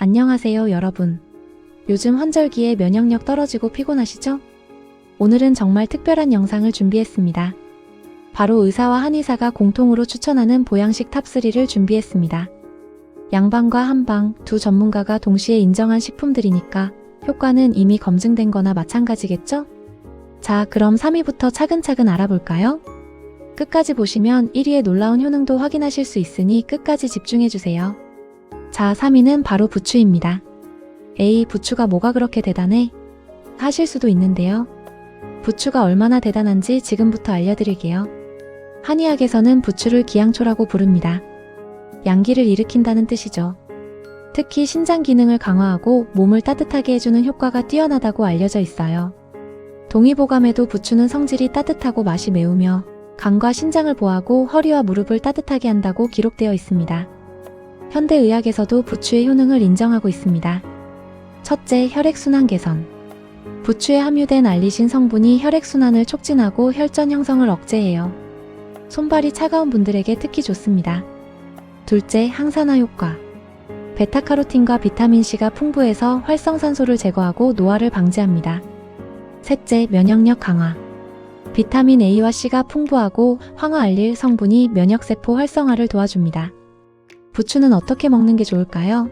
안녕하세요, 여러분. 요즘 환절기에 면역력 떨어지고 피곤하시죠? 오늘은 정말 특별한 영상을 준비했습니다. 바로 의사와 한의사가 공통으로 추천하는 보양식 탑3를 준비했습니다. 양방과 한방 두 전문가가 동시에 인정한 식품들이니까 효과는 이미 검증된 거나 마찬가지겠죠? 자, 그럼 3위부터 차근차근 알아볼까요? 끝까지 보시면 1위의 놀라운 효능도 확인하실 수 있으니 끝까지 집중해주세요. 자, 3위는 바로 부추입니다. 에이, 부추가 뭐가 그렇게 대단해? 하실 수도 있는데요. 부추가 얼마나 대단한지 지금부터 알려드릴게요. 한의학에서는 부추를 기양초라고 부릅니다. 양기를 일으킨다는 뜻이죠. 특히 신장 기능을 강화하고 몸을 따뜻하게 해주는 효과가 뛰어나다고 알려져 있어요. 동의보감에도 부추는 성질이 따뜻하고 맛이 매우며 간과 신장을 보호하고 허리와 무릎을 따뜻하게 한다고 기록되어 있습니다. 현대의학에서도 부추의 효능을 인정하고 있습니다. 첫째, 혈액순환 개선. 부추에 함유된 알리신 성분이 혈액순환을 촉진하고 혈전 형성을 억제해요. 손발이 차가운 분들에게 특히 좋습니다. 둘째, 항산화 효과. 베타카로틴과 비타민C가 풍부해서 활성산소를 제거하고 노화를 방지합니다. 셋째, 면역력 강화. 비타민 A와 C가 풍부하고 황화알릴 성분이 면역세포 활성화를 도와줍니다. 부추는 어떻게 먹는 게 좋을까요?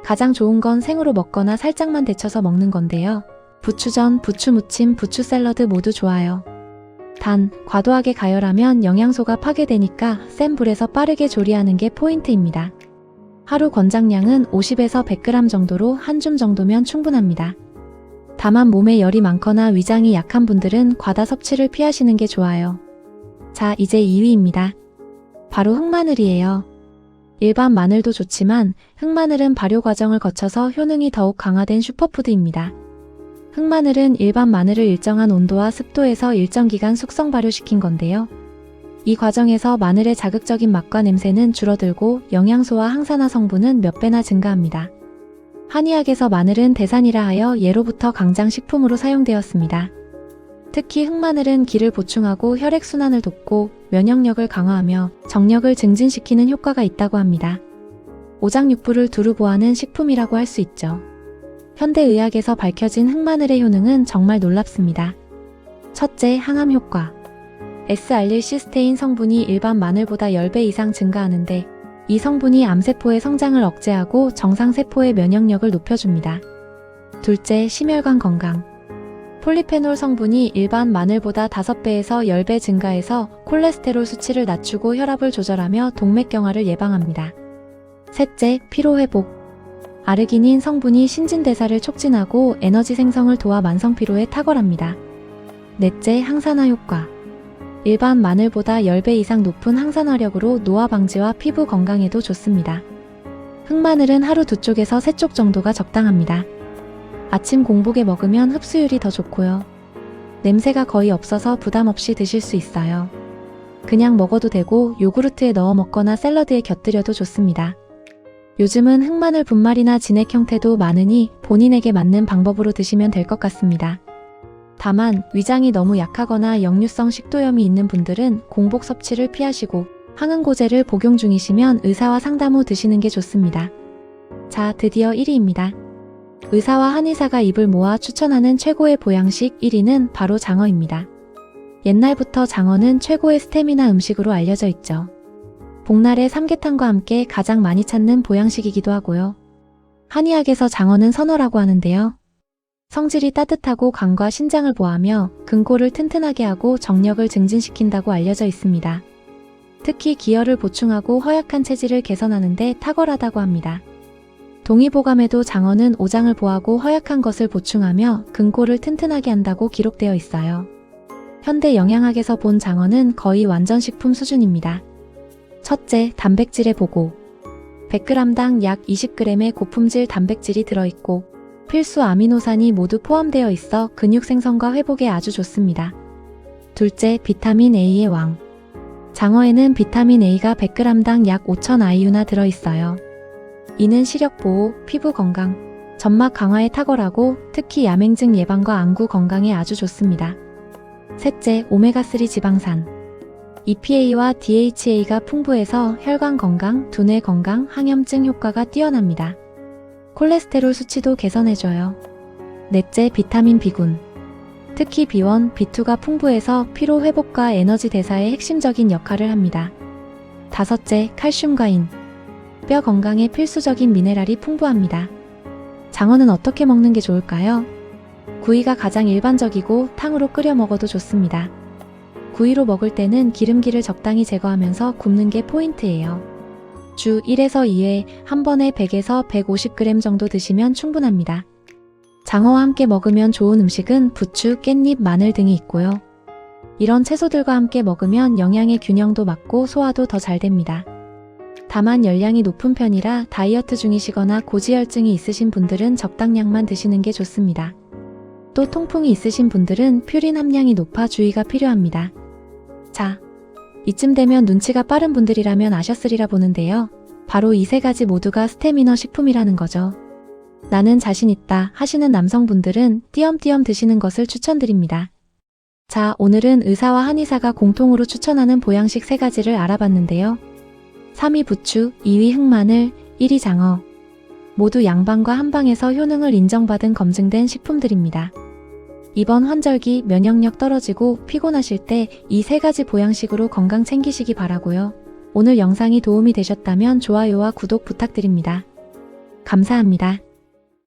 가장 좋은 건 생으로 먹거나 살짝만 데쳐서 먹는 건데요. 부추전, 부추무침, 부추샐러드 모두 좋아요. 단, 과도하게 가열하면 영양소가 파괴되니까 센 불에서 빠르게 조리하는 게 포인트입니다. 하루 권장량은 50에서 100g 정도로 한 줌 정도면 충분합니다. 다만 몸에 열이 많거나 위장이 약한 분들은 과다 섭취를 피하시는 게 좋아요. 자, 이제 2위입니다. 바로 흑마늘이에요. 일반 마늘도 좋지만 흑마늘은 발효 과정을 거쳐서 효능이 더욱 강화된 슈퍼푸드입니다. 흑마늘은 일반 마늘을 일정한 온도와 습도에서 일정 기간 숙성 발효시킨 건데요. 이 과정에서 마늘의 자극적인 맛과 냄새는 줄어들고 영양소와 항산화 성분은 몇 배나 증가합니다. 한의학에서 마늘은 대산이라 하여 예로부터 강장식품으로 사용되었습니다. 특히 흑마늘은 기를 보충하고 혈액순환을 돕고 면역력을 강화하며 정력을 증진시키는 효과가 있다고 합니다. 오장육부를 두루 보하는 식품이라고 할 수 있죠. 현대의학에서 밝혀진 흑마늘의 효능은 정말 놀랍습니다. 첫째, 항암 효과. S알릴시스테인 성분이 일반 마늘보다 10배 이상 증가하는데 이 성분이 암세포의 성장을 억제하고 정상세포의 면역력을 높여줍니다. 둘째, 심혈관 건강. 폴리페놀 성분이 일반 마늘보다 5배에서 10배 증가해서 콜레스테롤 수치를 낮추고 혈압을 조절하며 동맥경화를 예방합니다. 셋째, 피로회복. 아르기닌 성분이 신진대사를 촉진하고 에너지 생성을 도와 만성피로에 탁월합니다. 넷째, 항산화 효과. 일반 마늘보다 10배 이상 높은 항산화력으로 노화 방지와 피부 건강에도 좋습니다. 흑마늘은 하루 2쪽에서 3쪽 정도가 적당합니다. 아침 공복에 먹으면 흡수율이 더 좋고요. 냄새가 거의 없어서 부담 없이 드실 수 있어요. 그냥 먹어도 되고 요구르트에 넣어 먹거나 샐러드에 곁들여도 좋습니다. 요즘은 흑마늘 분말이나 진액 형태도 많으니 본인에게 맞는 방법으로 드시면 될 것 같습니다. 다만 위장이 너무 약하거나 역류성 식도염이 있는 분들은 공복 섭취를 피하시고 항응고제를 복용 중이시면 의사와 상담 후 드시는 게 좋습니다. 자, 드디어 1위입니다. 의사와 한의사가 입을 모아 추천하는 최고의 보양식 1위는 바로 장어입니다. 옛날부터 장어는 최고의 스태미나 음식으로 알려져 있죠. 복날의 삼계탕과 함께 가장 많이 찾는 보양식이기도 하고요. 한의학에서 장어는 선어라고 하는데요. 성질이 따뜻하고 간과 신장을 보호하며 근골을 튼튼하게 하고 정력을 증진시킨다고 알려져 있습니다. 특히 기혈을 보충하고 허약한 체질을 개선하는 데 탁월하다고 합니다. 동의보감에도 장어는 오장을 보호하고 허약한 것을 보충하며 근골을 튼튼하게 한다고 기록되어 있어요. 현대 영양학에서 본 장어는 거의 완전식품 수준입니다. 첫째, 단백질의 보고. 100g당 약 20g의 고품질 단백질이 들어있고 필수 아미노산이 모두 포함되어 있어 근육 생성과 회복에 아주 좋습니다. 둘째, 비타민 A의 왕. 장어에는 비타민 A가 100g당 약 5000IU나 들어있어요. 이는 시력 보호, 피부 건강, 점막 강화에 탁월하고 특히 야맹증 예방과 안구 건강에 아주 좋습니다. 셋째, 오메가3 지방산. EPA와 DHA가 풍부해서 혈관 건강, 두뇌 건강, 항염증 효과가 뛰어납니다. 콜레스테롤 수치도 개선해줘요. 넷째, 비타민 B군. 특히 B1, B2가 풍부해서 피로 회복과 에너지 대사에 핵심적인 역할을 합니다. 다섯째, 칼슘과 인. 뼈 건강에 필수적인 미네랄이 풍부합니다. 장어는 어떻게 먹는 게 좋을까요? 구이가 가장 일반적이고 탕으로 끓여 먹어도 좋습니다. 구이로 먹을 때는 기름기를 적당히 제거하면서 굽는 게 포인트예요. 주 1에서 2회 한 번에 100에서 150g 정도 드시면 충분합니다. 장어와 함께 먹으면 좋은 음식은 부추, 깻잎, 마늘 등이 있고요. 이런 채소들과 함께 먹으면 영양의 균형도 맞고 소화도 더 잘 됩니다. 다만 열량이 높은 편이라 다이어트 중이시거나 고지혈증이 있으신 분들은 적당량만 드시는 게 좋습니다. 또 통풍이 있으신 분들은 퓨린 함량이 높아 주의가 필요합니다. 자, 이쯤 되면 눈치가 빠른 분들이라면 아셨으리라 보는데요. 바로 이 세 가지 모두가 스태미너 식품이라는 거죠. 나는 자신 있다 하시는 남성분들은 띄엄띄엄 드시는 것을 추천드립니다. 자, 오늘은 의사와 한의사가 공통으로 추천하는 보양식 3가지를 알아봤는데요. 3위 부추, 2위 흑마늘, 1위 장어. 모두 양방과 한방에서 효능을 인정받은 검증된 식품들입니다. 이번 환절기 면역력 떨어지고 피곤하실 때 이 3가지 보양식으로 건강 챙기시기 바라고요. 오늘 영상이 도움이 되셨다면 좋아요와 구독 부탁드립니다. 감사합니다.